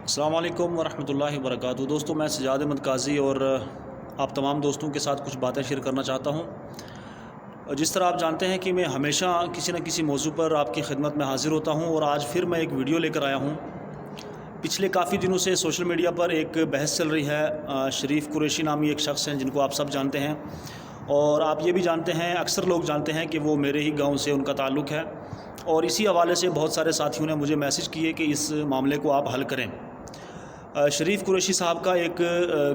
السلام علیکم ورحمۃ اللہ وبرکاتہ۔ دوستوں، میں سجاد احمد قاضی اور آپ تمام دوستوں کے ساتھ کچھ باتیں شیئر کرنا چاہتا ہوں۔ جس طرح آپ جانتے ہیں کہ میں ہمیشہ کسی نہ کسی موضوع پر آپ کی خدمت میں حاضر ہوتا ہوں، اور آج پھر میں ایک ویڈیو لے کر آیا ہوں۔ پچھلے کافی دنوں سے سوشل میڈیا پر ایک بحث چل رہی ہے۔ شریف قریشی نامی ایک شخص ہیں جن کو آپ سب جانتے ہیں، اور آپ یہ بھی جانتے ہیں، اکثر لوگ جانتے ہیں کہ وہ میرے ہی گاؤں سے ان کا تعلق ہے، اور اسی حوالے سے بہت سارے ساتھیوں نے مجھے میسج کیے کہ اس معاملے کو آپ حل کریں۔ شریف قریشی صاحب کا ایک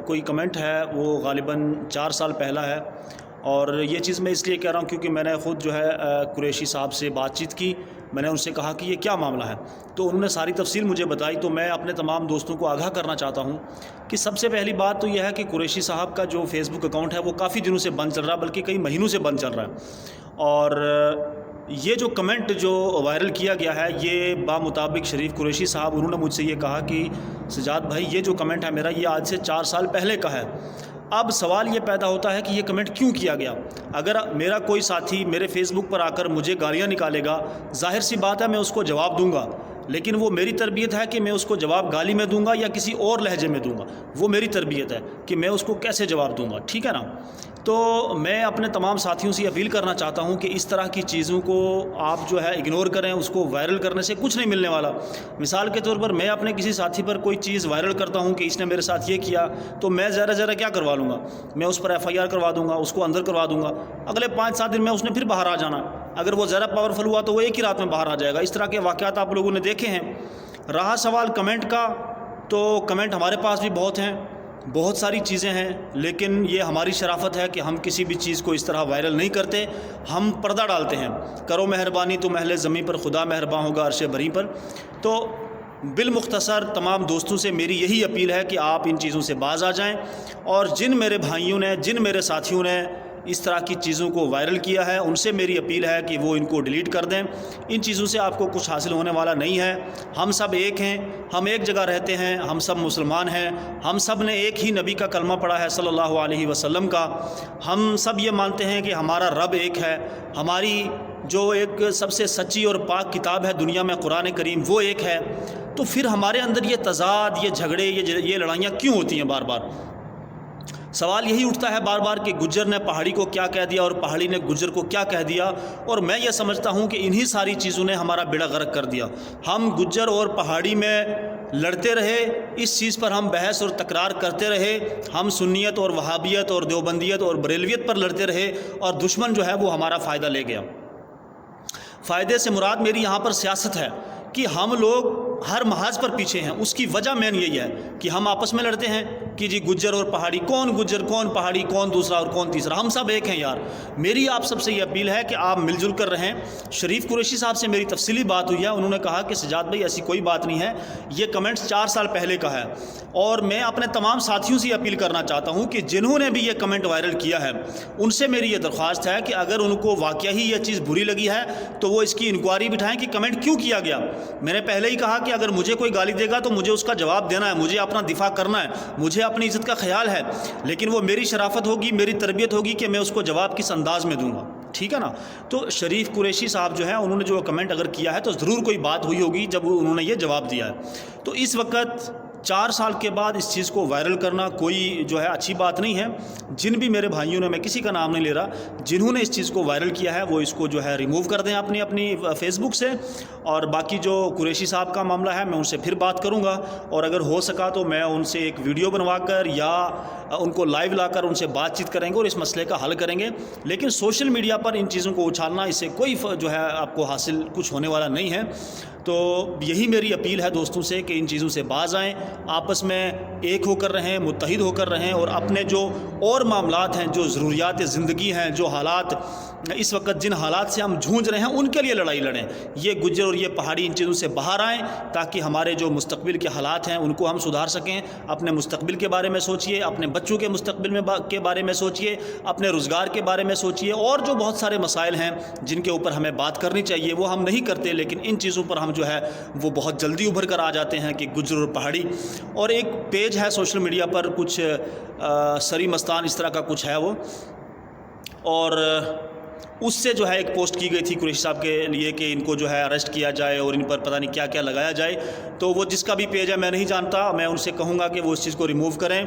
کوئی کمنٹ ہے، وہ غالباً 4 سال پہلا ہے، اور یہ چیز میں اس لیے کہہ رہا ہوں کیونکہ میں نے خود جو ہے قریشی صاحب سے بات چیت کی۔ میں نے ان سے کہا کہ یہ کیا معاملہ ہے، تو انہوں نے ساری تفصیل مجھے بتائی۔ تو میں اپنے تمام دوستوں کو آگاہ کرنا چاہتا ہوں کہ سب سے پہلی بات تو یہ ہے کہ قریشی صاحب کا جو فیس بک اکاؤنٹ ہے وہ کافی دنوں سے بند چل رہا ہے، بلکہ کئی مہینوں سے بند چل رہا ہے، اور یہ جو کمنٹ جو وائرل کیا گیا ہے یہ بامطابق شریف قریشی صاحب، انہوں نے مجھ سے یہ کہا کہ سجاد بھائی یہ جو کمنٹ ہے میرا، یہ آج سے 4 سال پہلے کا ہے۔ اب سوال یہ پیدا ہوتا ہے کہ یہ کمنٹ کیوں کیا گیا؟ اگر میرا کوئی ساتھی میرے فیس بک پر آ کر مجھے گالیاں نکالے گا، ظاہر سی بات ہے میں اس کو جواب دوں گا، لیکن وہ میری تربیت ہے کہ میں اس کو جواب گالی میں دوں گا یا کسی اور لہجے میں دوں گا، وہ میری تربیت ہے کہ میں اس کو کیسے جواب دوں گا، ٹھیک ہے نا؟ تو میں اپنے تمام ساتھیوں سے اپیل کرنا چاہتا ہوں کہ اس طرح کی چیزوں کو آپ جو ہے اگنور کریں، اس کو وائرل کرنے سے کچھ نہیں ملنے والا۔ مثال کے طور پر میں اپنے کسی ساتھی پر کوئی چیز وائرل کرتا ہوں کہ اس نے میرے ساتھ یہ کیا، تو میں ذرا کیا کروا لوں گا، میں اس پر FIR کروا دوں گا، اس کو اندر کروا دوں گا، اگلے 5-7 دن میں اس نے پھر باہر آ جانا۔ اگر وہ ذرا پاورفل ہوا تو وہ ایک ہی رات میں باہر آ جائے گا۔ اس طرح کے واقعات آپ لوگوں نے دیکھے ہیں۔ رہا سوال کمنٹ کا، تو کمنٹ ہمارے پاس بھی بہت ہیں، بہت ساری چیزیں ہیں، لیکن یہ ہماری شرافت ہے کہ ہم کسی بھی چیز کو اس طرح وائرل نہیں کرتے، ہم پردہ ڈالتے ہیں۔ کرو مہربانی تم اہل زمین پر، خدا مہربان ہوگا عرش بری پر۔ تو بالمختصر تمام دوستوں سے میری یہی اپیل ہے کہ آپ ان چیزوں سے باز آ جائیں، اور جن میرے بھائیوں نے، جن میرے ساتھیوں نے اس طرح کی چیزوں کو وائرل کیا ہے، ان سے میری اپیل ہے کہ وہ ان کو ڈیلیٹ کر دیں۔ ان چیزوں سے آپ کو کچھ حاصل ہونے والا نہیں ہے۔ ہم سب ایک ہیں، ہم ایک جگہ رہتے ہیں، ہم سب مسلمان ہیں، ہم سب نے ایک ہی نبی کا کلمہ پڑھا ہے صلی اللہ علیہ وسلم کا۔ ہم سب یہ مانتے ہیں کہ ہمارا رب ایک ہے، ہماری جو ایک سب سے سچی اور پاک کتاب ہے دنیا میں قرآن کریم، وہ ایک ہے۔ تو پھر ہمارے اندر یہ تضاد، یہ جھگڑے، یہ لڑائیاں کیوں ہوتی ہیں بار بار؟ سوال یہی اٹھتا ہے بار بار کہ گجر نے پہاڑی کو کیا کہہ دیا اور پہاڑی نے گجر کو کیا کہہ دیا، اور میں یہ سمجھتا ہوں کہ انہی ساری چیزوں نے ہمارا بیڑا غرق کر دیا۔ ہم گجر اور پہاڑی میں لڑتے رہے، اس چیز پر ہم بحث اور تکرار کرتے رہے، ہم سنیت اور وہابیت اور دیوبندیت اور بریلویت پر لڑتے رہے، اور دشمن جو ہے وہ ہمارا فائدہ لے گیا۔ فائدے سے مراد میری یہاں پر سیاست ہے کہ ہم لوگ ہر محاذ پر پیچھے ہیں۔ اس کی وجہ مین یہی ہے کہ ہم آپس میں لڑتے ہیں کہ جی گجر اور پہاڑی، کون گجر، کون پہاڑی، کون دوسرا اور کون تیسرا، ہم سب ایک ہیں یار۔ میری آپ سب سے یہ اپیل ہے کہ آپ مل جل کر رہیں۔ شریف قریشی صاحب سے میری تفصیلی بات ہوئی ہے، انہوں نے کہا کہ سجاد بھائی ایسی کوئی بات نہیں ہے، یہ کمنٹس 4 سال پہلے کا ہے، اور میں اپنے تمام ساتھیوں سے اپیل کرنا چاہتا ہوں کہ جنہوں نے بھی یہ کمنٹ وائرل کیا ہے ان سے میری یہ درخواست ہے کہ اگر ان کو واقعہ ہی یہ چیز بری لگی ہے تو وہ اس کی انکوائری بٹھائیں کہ کمنٹ کیوں کیا گیا۔ میں نے پہلے ہی کہا کہ اگر مجھے کوئی گالی دے گا تو مجھے اس کا جواب دینا ہے، مجھے اپنا دفاع کرنا ہے، مجھے اپنی عزت کا خیال ہے، لیکن وہ میری شرافت ہوگی، میری تربیت ہوگی کہ میں اس کو جواب کس انداز میں دوں گا، ٹھیک ہے نا؟ تو شریف قریشی صاحب جو ہے انہوں نے جو کمنٹ اگر کیا ہے تو ضرور کوئی بات ہوئی ہوگی جب انہوں نے یہ جواب دیا ہے۔ تو اس وقت 4 سال کے بعد اس چیز کو وائرل کرنا کوئی جو ہے اچھی بات نہیں ہے۔ جن بھی میرے بھائیوں نے، میں کسی کا نام نہیں لے رہا، جنہوں نے اس چیز کو وائرل کیا ہے وہ اس کو جو ہے ریموو کر دیں اپنی فیس بک سے، اور باقی جو قریشی صاحب کا معاملہ ہے میں ان سے پھر بات کروں گا، اور اگر ہو سکا تو میں ان سے ایک ویڈیو بنوا کر یا ان کو لائیو لا کر ان سے بات چیت کریں گے اور اس مسئلے کا حل کریں گے۔ لیکن سوشل میڈیا پر ان چیزوں کو اچھالنا، اس سے کوئی جو ہے آپ کو حاصل کچھ ہونے والا نہیں ہے۔ تو یہی میری اپیل ہے دوستوں سے کہ ان چیزوں سے باز آئیں، آپس میں ایک ہو کر رہیں، متحد ہو کر رہیں، اور اپنے جو اور معاملات ہیں، جو ضروریات زندگی ہیں، جو حالات اس وقت جن حالات سے ہم جھونج رہے ہیں ان کے لیے لڑائی لڑیں۔ یہ گجر اور یہ پہاڑی ان چیزوں سے باہر آئیں تاکہ ہمارے جو مستقبل کے حالات ہیں ان کو ہم سدھار سکیں۔ اپنے مستقبل کے بارے میں سوچئے، اپنے بچوں کے مستقبل کے بارے میں سوچئے، اپنے روزگار کے بارے میں سوچئے، اور جو بہت سارے مسائل ہیں جن کے اوپر ہمیں بات کرنی چاہیے وہ ہم نہیں کرتے، لیکن ان چیزوں پر ہم جو ہے وہ بہت جلدی ابھر کر آ جاتے ہیں کہ گجر اور پہاڑی۔ اور ایک پیج ہے سوشل میڈیا پر، کچھ سری مستان اس طرح کا کچھ ہے وہ، اور اس سے جو ہے ایک پوسٹ کی گئی تھی قریشی صاحب کے لیے کہ ان کو جو ہے اریسٹ کیا جائے اور ان پر پتہ نہیں کیا کیا لگایا جائے. تو وہ جس کا بھی پیج ہے میں نہیں جانتا, میں ان سے کہوں گا کہ وہ اس چیز کو ریموو کریں,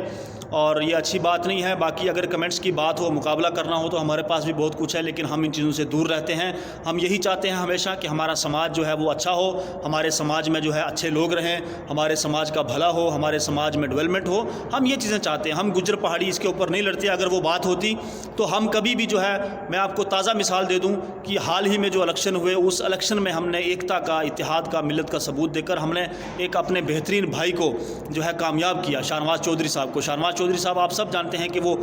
اور یہ اچھی بات نہیں ہے. باقی اگر کمنٹس کی بات ہو, مقابلہ کرنا ہو, تو ہمارے پاس بھی بہت کچھ ہے, لیکن ہم ان چیزوں سے دور رہتے ہیں. ہم یہی چاہتے ہیں ہمیشہ کہ ہمارا سماج جو ہے وہ اچھا ہو, ہمارے سماج میں جو ہے اچھے لوگ رہیں, ہمارے سماج کا بھلا ہو, ہمارے سماج میں ڈیولپمنٹ ہو. ہم یہ چیزیں چاہتے ہیں. ہم گجر پہاڑی اس کے اوپر نہیں لڑتے. اگر وہ بات ہوتی تو ہم کبھی بھی جو ہے, میں آپ کو تازہ مثال دے دوں کہ حال ہی میں جو الیکشن ہوئے, اس الیکشن میں ہم نے ایکتا کا, اتحاد کا, ملت کا ثبوت دے کر ہم نے ایک اپنے بہترین بھائی کو جو ہے کامیاب کیا, شاہنواز چودھری صاحب کو. شاہنواز چودھری صاحب آپ سب جانتے ہیں کہ وہ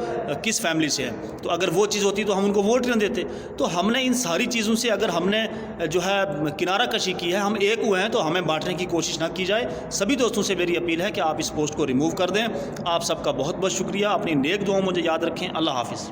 کس فیملی سے ہے, تو اگر وہ چیز ہوتی تو ہم ان کو ووٹ نہ دیتے. تو ہم نے ان ساری چیزوں سے اگر ہم نے جو ہے کنارہ کشی کی ہے, ہم ایک ہوئے ہیں, تو ہمیں بانٹنے کی کوشش نہ کی جائے. سبھی دوستوں سے میری اپیل ہے کہ آپ اس پوسٹ کو ریموو کر دیں. آپ سب کا بہت بہت شکریہ. اپنی نیک دعاؤں مجھے یاد رکھیں. اللہ حافظ.